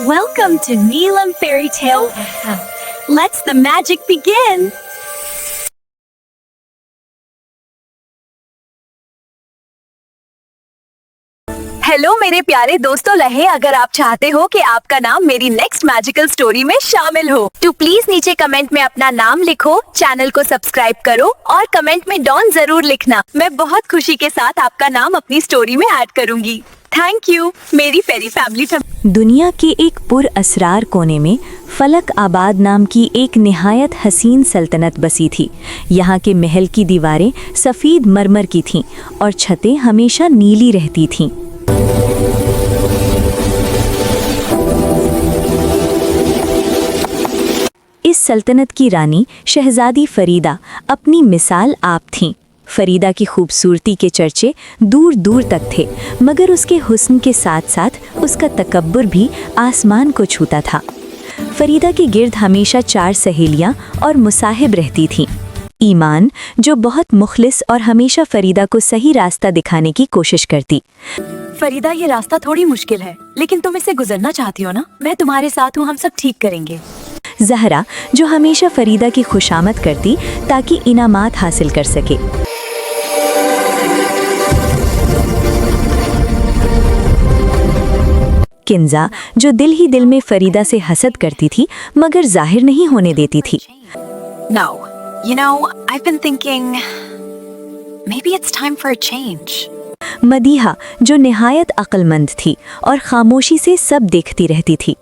Welcome to Neelam Fairy Tale. Let's the magic begin. Hello मेरे प्यारे दोस्तों लहे, अगर आप चाहते हो कि आपका नाम मेरी नेक्स्ट मैजिकल स्टोरी में शामिल हो तो प्लीज नीचे कमेंट में अपना नाम लिखो, चैनल को सब्सक्राइब करो और कमेंट में डॉन जरूर लिखना। मैं बहुत खुशी के साथ आपका नाम अपनी स्टोरी में ऐड करूंगी। थैंक यू मेरी फेरी फैमिली। दुनिया के एक पुरअसरार कोने में फलक आबाद नाम की एक निहायत हसीन सल्तनत बसी थी। यहाँ के महल की दीवारें सफ़ेद मरमर की थीं और छतें हमेशा नीली रहती थीं। इस सल्तनत की रानी शहजादी फरीदा अपनी मिसाल आप थीं। फरीदा की खूबसूरती के चर्चे दूर दूर तक थे, मगर उसके हुस्न के साथ साथ उसका तकब्बुर भी आसमान को छूता था। फरीदा के गिर्द हमेशा 4 सहेलियां और मुसाहिब रहती थीं। ईमान, जो बहुत मुखलिस और हमेशा फरीदा को सही रास्ता दिखाने की कोशिश करती। फरीदा, ये रास्ता थोड़ी मुश्किल है, लेकिन तुम इससे गुजरना चाहती हो ना? मैं तुम्हारे साथ हूँ, हम सब ठीक करेंगे। ज़हरा, जो हमेशा फरीदा की खुशामद करती ताकि इनामात हासिल कर सके। किंजा, जो दिल ही दिल में फरीदा से हसद करती थी मगर जाहिर नहीं होने देती थी। Now, you know, I've been thinking maybe it's time for a change. Madiha, जो निहायत अक्लमंद थी और खामोशी से सब देखती रहती थी।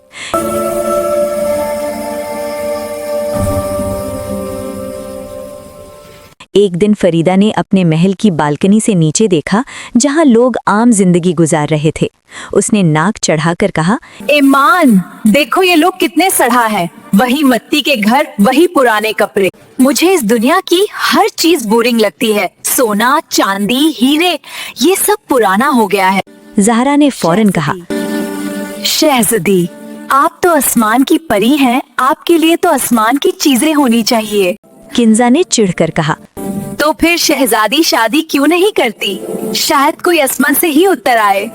एक दिन फरीदा ने अपने महल की बालकनी से नीचे देखा जहां लोग आम जिंदगी गुजार रहे थे। उसने नाक चढ़ाकर कहा, ईमान, देखो ये लोग कितने सड़ा है। वही मट्टी के घर, वही पुराने कपड़े। मुझे इस दुनिया की हर चीज बोरिंग लगती है। सोना, चांदी, हीरे, ये सब पुराना हो गया है। ज़हरा ने फौरन कहा, शहज़ादी, आप तो आसमान की परी हैं, आपके लिए तो आसमान की चीजें होनी चाहिए। किंजा ने चिढ़कर कहा, तो फिर शहजादी शादी क्यों नहीं करती? शायद कोई आसमान से ही उतर आए।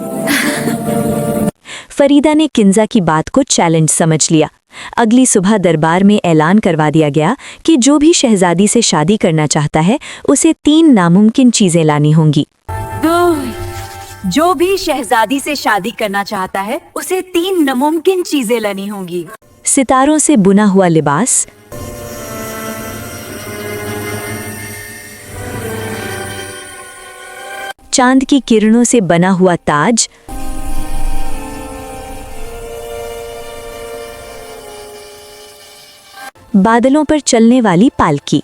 फरीदा ने किंजा की बात को चैलेंज समझ लिया। अगली सुबह दरबार में ऐलान करवा दिया गया कि जो भी शहजादी से शादी करना चाहता है उसे 3 नामुमकिन चीजें लानी होंगी। जो भी शहजादी से शादी करना चाहता है उसे 3 नामुमकिन चीजें लानी होंगी। सितारों से बुना हुआ लिबास, चांद की किरणों से बना हुआ ताज, बादलों पर चलने वाली पालकी।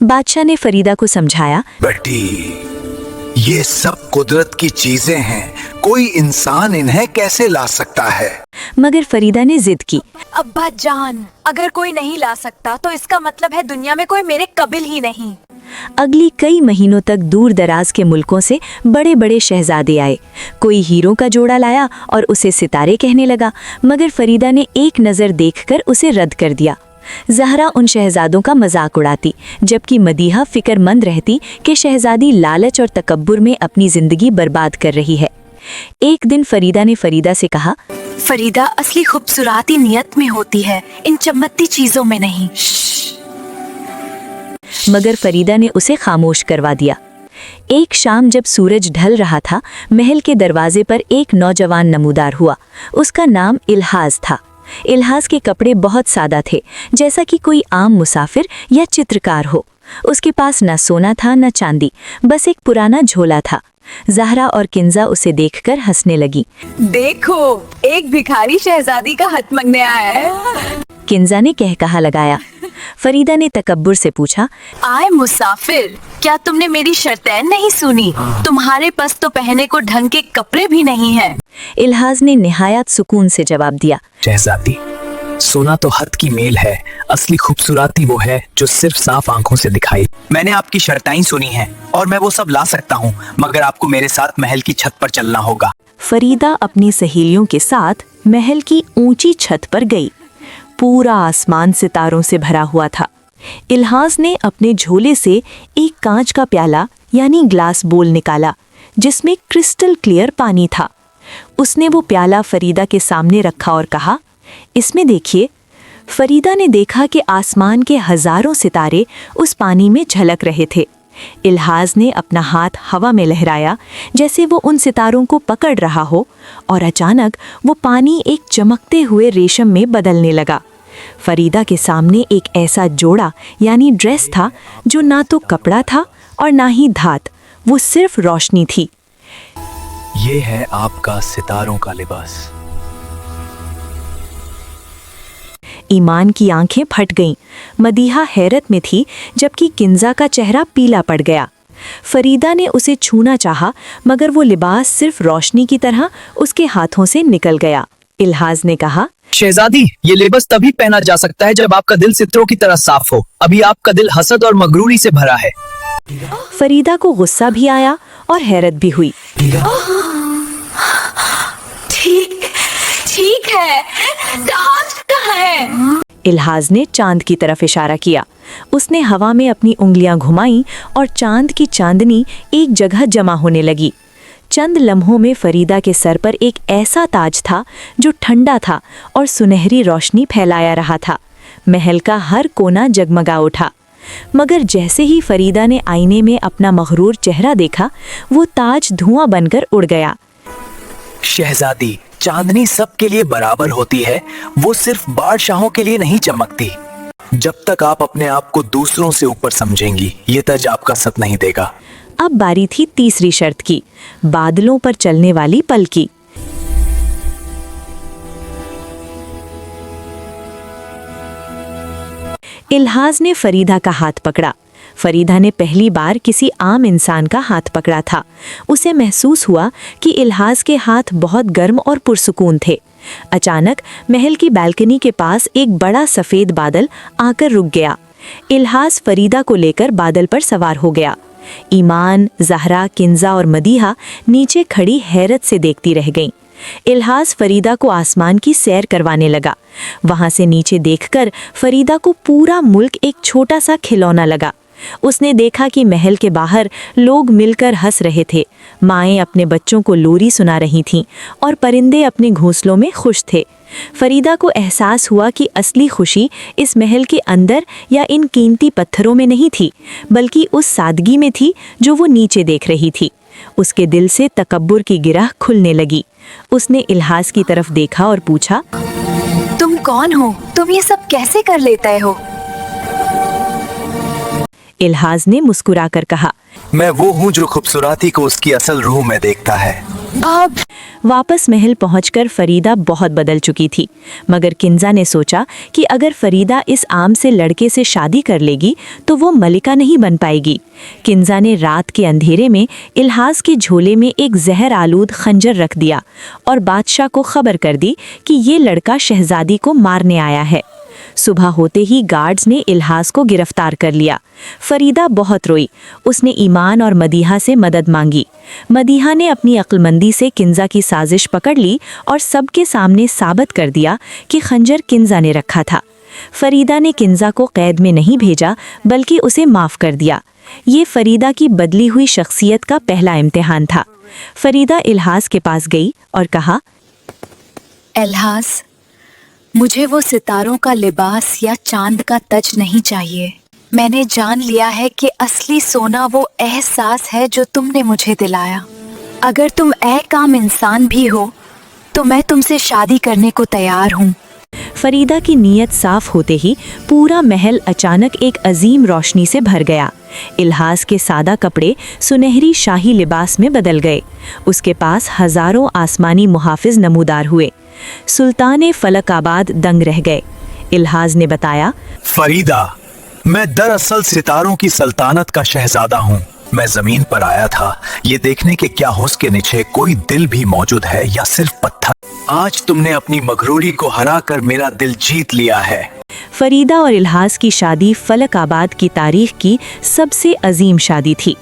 बादशाह ने फरीदा को समझाया, बेटी, ये सब कुदरत की चीजें हैं, कोई इंसान इन्हें कैसे ला सकता है? मगर फरीदा ने जिद की, अब्बा जान, अगर कोई नहीं ला सकता तो इसका मतलब है दुनिया में कोई मेरे कबिल ही नहीं। अगली कई महीनों तक दूर दराज के मुल्कों से बड़े बड़े शहजादे आए। कोई हीरों का जोड़ा लाया और उसे सितारे कहने लगा, मगर फरीदा ने एक नज़र देखकर उसे रद्द कर दिया। ज़हरा उन शहजादों का मजाक उड़ाती, जबकि मदीहा फिक्रमंद रहती कि शहजादी लालच और तकब्बुर में अपनी जिंदगी बर्बाद कर रही है। एक दिन फरीदा ने फरीदा से कहा, फरीदा, असली खूबसूरती नियत में होती है, इन चमकती चीजों में नहीं। मगर फरीदा ने उसे खामोश करवा दिया। एक शाम जब सूरज ढल रहा था, महल के दरवाजे पर एक नौजवान नमूदार हुआ। उसका नाम इल्हाज था। इल्हाज के कपड़े बहुत सादा थे, जैसा कि कोई आम मुसाफिर या चित्रकार हो। उसके पास न सोना था न चांदी, बस एक पुराना झोला था। ज़हरा और किंजा उसे देखकर हंसने लगी। देखो, एक भिखारी शहजादी का हथ मांगने आया है। किंजा ने कहकहा लगाया। फरीदा ने तकब्बुर से पूछा, आए मुसाफिर, क्या तुमने मेरी शर्तें नहीं सुनी? तुम्हारे पास तो पहनने को ढंग के कपड़े भी नहीं हैं। इल्हाज ने निहायत सुकून से जवाब दिया, शहजादी, सोना तो हद की मेल है, असली खूबसूरती वो है जो सिर्फ साफ आंखों से दिखाई। मैंने आपकी शर्तें सुनी हैं और मैं वो सब ला सकता हूँ, मगर आपको मेरे साथ महल की छत पर चलना होगा। फरीदा अपनी सहेलियों के साथ महल की ऊंची छत पर गई। पूरा आसमान सितारों से भरा हुआ था। इल्हाज ने अपने झोले से एक कांच का प्याला यानी ग्लास बोल निकाला जिसमें क्रिस्टल क्लियर पानी था। उसने वो प्याला फरीदा के सामने रखा और कहा, इसमें देखिए। फरीदा ने देखा कि आसमान के हजारों सितारे उस पानी में झलक रहे थे। इल्हाज ने अपना हाथ हवा में लहराया जैसे वो उन सितारों को पकड़ रहा हो, और अचानक वो पानी एक चमकते हुए रेशम में बदलने लगा। फरीदा के सामने एक ऐसा जोड़ा यानी ड्रेस था जो ना तो कपड़ा था और ना ही धात, वो सिर्फ रोशनी थी। ये है आपका सितारों का लिबास। ईमान की आंखें फट गईं। मदीहा हैरत में थी जबकि किंजा का चेहरा पीला पड़ गया। फरीदा ने उसे छूना चाहा मगर वो लिबास सिर्फ रोशनी की तरह उसके हाथों से निकल गया। इल्हाज ने कहा, शहजादी, ये लिबास तभी पहना जा सकता है जब आपका दिल सितरों की तरह साफ हो। अभी आपका दिल हसद और मगरूरी से भरा है। फरीदा को गुस्सा भी आया और हैरत भी हुई। ठीक है, कहाँ है? इल्हाज ने चांद की तरफ इशारा किया। उसने हवा में अपनी उंगलियां घुमाईं और चांद की चांदनी एक जगह जमा होने लगी। चंद लम्हों में फरीदा के सर पर एक ऐसा ताज था जो ठंडा था और सुनहरी रोशनी फैलाया रहा था। महल का हर कोना जगमगा उठा। मगर जैसे ही फरीदा ने आईने में अपना मगरूर चेहरा देखा, वो ताज धुआं बनकर उड़ गया। शहजादी, चांदनी सबके लिए बराबर होती है, वो सिर्फ बादशाहों के लिए नहीं चमकती। जब तक आप अपने आप को दूसरों से ऊपर समझेंगी, ये तज आपका सत नहीं देगा। अब बारी थी तीसरी शर्त की, बादलों पर चलने वाली पलकी। इल्हाज ने फरीदा का हाथ पकड़ा। फरीदा ने पहली बार किसी आम इंसान का हाथ पकड़ा था। उसे महसूस हुआ कि इल्हाज के हाथ बहुत गर्म और पुरसुकून थे। अचानक महल की बालकनी के पास एक बड़ा सफेद बादल आकर रुक गया। इल्हाज फरीदा को लेकर बादल पर सवार हो गया। ईमान, ज़हरा, किंजा और मदीहा नीचे खड़ी हैरत से देखती रह गईं। इल्हाज फरीदा को आसमान की सैर करवाने लगा। वहां से नीचे देखकर फरीदा को पूरा मुल्क एक छोटा सा खिलौना लगा। उसने देखा कि महल के बाहर लोग मिलकर हंस रहे थे, माएँ अपने बच्चों को लोरी सुना रही थीं और परिंदे अपने घोंसलों में खुश थे। फरीदा को एहसास हुआ कि असली खुशी इस महल के अंदर या इन कीमती पत्थरों में नहीं थी, बल्कि उस सादगी में थी जो वो नीचे देख रही थी। उसके दिल से तकब्बुर की गिरह खुलने लगी। उसने इल्हाज की तरफ देखा और पूछा, तुम कौन हो? तुम ये सब कैसे कर लेते हो? इल्हाज ने मुस्कुराकर कहा, मैं वो हूँ जो खूबसूरती को उसकी असल रूह में देखता है। अब वापस महल पहुंचकर फरीदा बहुत बदल चुकी थी, मगर किंजा ने सोचा कि अगर फरीदा इस आम से लड़के से शादी कर लेगी तो वो मलिका नहीं बन पाएगी। किंजा ने रात के अंधेरे में इल्हाज के झोले में एक जहर आलूद खंजर रख दिया और बादशाह को खबर कर दी कि ये लड़का शहजादी को मारने आया है। सुबह होते ही गार्ड्स ने इल्हाज को गिरफ्तार कर लिया। फरीदा बहुत रोई। उसने ईमान और मदीहा से मदद मांगी। मदीहा ने अपनी अक्लमंदी से किंजा की साजिश पकड़ ली और सबके सामने साबित कर दिया कि खंजर किंजा ने रखा था। फरीदा ने किंजा को कैद में नहीं भेजा बल्कि उसे माफ़ कर दिया। ये फरीदा की बदली हुई शख्सियत का पहला इम्तिहान था। फरीदा इल्हाज के पास गई और कहा, इल्हाज, मुझे वो सितारों का लिबास या चांद का तज नहीं चाहिए। मैंने जान लिया है कि असली सोना वो एहसास है जो तुमने मुझे दिलाया। अगर तुम काम इंसान भी हो तो मैं तुमसे शादी करने को तैयार हूँ। फरीदा की नीयत साफ होते ही पूरा महल अचानक एक अजीम रोशनी से भर गया। इल्हाज के सादा कपड़े सुनहरी शाही लिबास में बदल गए। उसके पास हजारों आसमानी मुहाफिज नमूदार हुए। सुल्तान फलकाबाद दंग रह गए। इल्हाज ने बताया, फरीदा, मैं दरअसल सितारों की सल्तनत का शहजादा हूँ। मैं जमीन पर आया था ये देखने के क्या उसके नीचे कोई दिल भी मौजूद है या सिर्फ पत्थर। आज तुमने अपनी मगरूरी को हराकर मेरा दिल जीत लिया है। फरीदा और इल्हाज की शादी फलकाबाद की तारीख की सबसे अजीम शादी थी।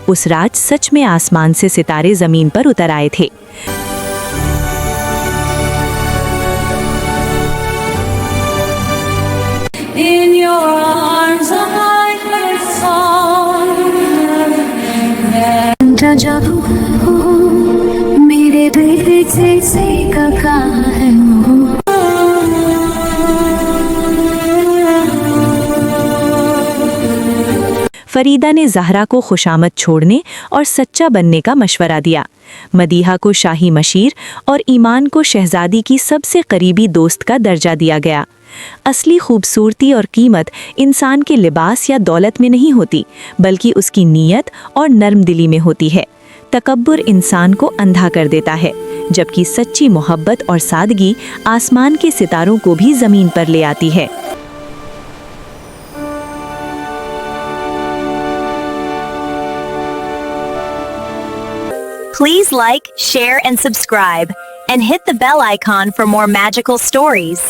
उस रात सच में आसमान से सितारे जमीन पर उतर आए थे। In your arms, I'm like a song. जादू मेरे दिल से का है फरीदा ने ज़हरा को खुशामद छोड़ने और सच्चा बनने का मशवरा दिया। मदीहा को शाही मशीर और ईमान को शहजादी की सबसे करीबी दोस्त का दर्जा दिया गया। असली खूबसूरती और कीमत इंसान के लिबास या दौलत में नहीं होती, बल्कि उसकी नीयत और नर्म दिली में होती है। तकब्बुर इंसान को अंधा कर देता है, जबकि सच्ची मोहब्बत और सादगी आसमान के सितारों को भी ज़मीन पर ले आती है। Please like, share and subscribe and hit the bell icon for more magical stories.